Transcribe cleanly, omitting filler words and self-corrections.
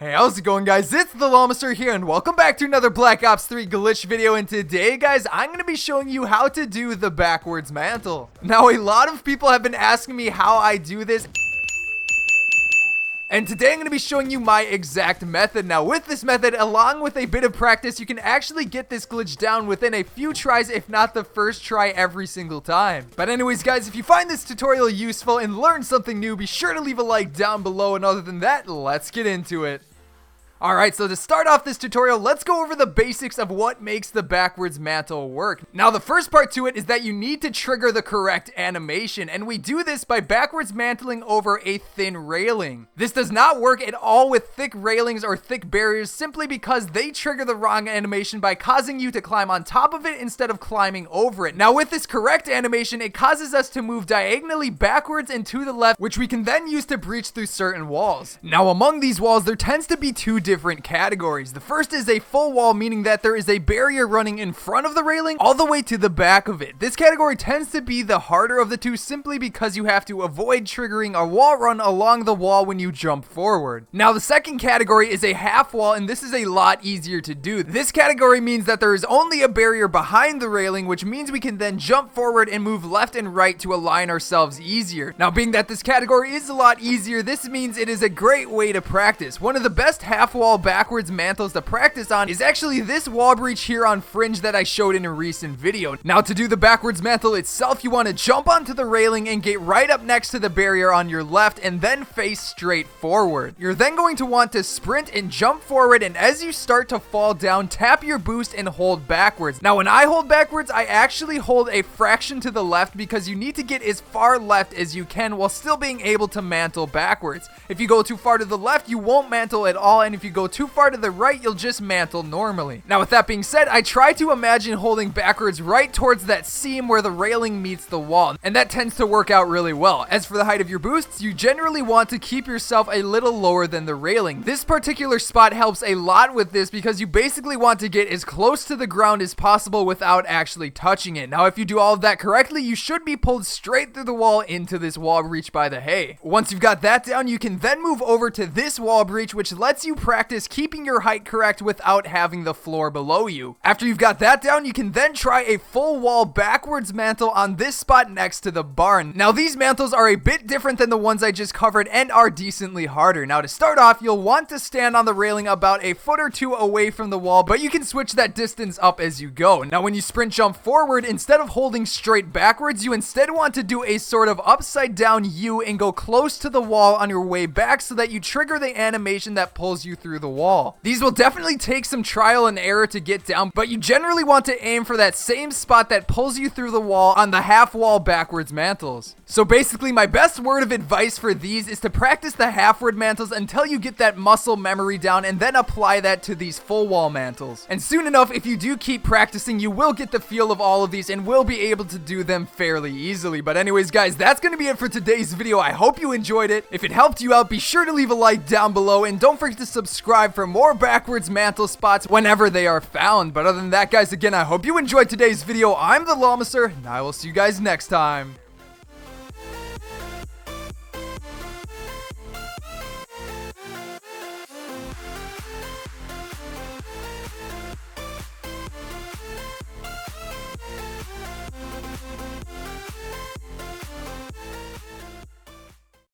Hey, how's it going, guys? It's the Llamaster here, and welcome back to another Black Ops 3 glitch video. And today, guys, I'm going to be showing you how to do the backwards mantle. Now, a lot of people have been asking me how I do this, and today I'm going to be showing you my exact method. Now, with this method, along with a bit of practice, you can actually get this glitch down within a few tries, if not the first try every single time. But anyways, guys, if you find this tutorial useful and learn something new, be sure to leave a like down below. And other than that, let's get into it. Alright, so to start off this tutorial, let's go over the basics of what makes the backwards mantle work. Now, the first part to it is that you need to trigger the correct animation, and we do this by backwards mantling over a thin railing. This does not work at all with thick railings or thick barriers, simply because they trigger the wrong animation by causing you to climb on top of it instead of climbing over it. Now, with this correct animation, it causes us to move diagonally backwards and to the left, which we can then use to breach through certain walls. Now, among these walls, there tends to be two different categories. The first is a full wall, meaning that there is a barrier running in front of the railing all the way to the back of it. This category tends to be the harder of the two, simply because you have to avoid triggering a wall run along the wall when you jump forward. Now, the second category is a half wall, and this is a lot easier to do. This category means that there is only a barrier behind the railing, which means we can then jump forward and move left and right to align ourselves easier. Now, being that this category is a lot easier, this means it is a great way to practice. One of the best half wall backwards mantles to practice on is actually this wall breach here on Fringe that I showed in a recent video. Now, to do the backwards mantle itself, you want to jump onto the railing and get right up next to the barrier on your left and then face straight forward. You're then going to want to sprint and jump forward, and as you start to fall down, tap your boost and hold backwards. Now, when I hold backwards, I actually hold a fraction to the left because you need to get as far left as you can while still being able to mantle backwards. If you go too far to the left, you won't mantle at all, and if you go too far to the right, you'll just mantle normally. Now, with that being said, I try to imagine holding backwards right towards that seam where the railing meets the wall, and that tends to work out really well. As for the height of your boosts, you generally want to keep yourself a little lower than the railing. This particular spot helps a lot with this because you basically want to get as close to the ground as possible without actually touching it. Now, if you do all of that correctly, you should be pulled straight through the wall into this wall breach by the hay. Once you've got that down, you can then move over to this wall breach, which lets you practice keeping your height correct without having the floor below you. After you've got that down, you can then try a full wall backwards mantle on this spot next to the barn. Now, these mantles are a bit different than the ones I just covered and are decently harder. Now, to start off, you'll want to stand on the railing about a foot or two away from the wall, but you can switch that distance up as you go. Now, when you sprint jump forward, instead of holding straight backwards, you instead want to do a sort of upside down U and go close to the wall on your way back so that you trigger the animation that pulls you through the wall. These will definitely take some trial and error to get down, but you generally want to aim for that same spot that pulls you through the wall on the half wall backwards mantles. So basically, my best word of advice for these is to practice the half-word mantles until you get that muscle memory down, and then apply that to these full wall mantles. And soon enough, if you do keep practicing, you will get the feel of all of these and will be able to do them fairly easily. But anyways, guys, that's going to be it for today's video. I hope you enjoyed it. If it helped you out, be sure to leave a like down below, and don't forget to subscribe for more backwards mantle spots whenever they are found. But other than that, guys, again, I hope you enjoyed today's video. I'm the Llamaster, and I will see you guys next time.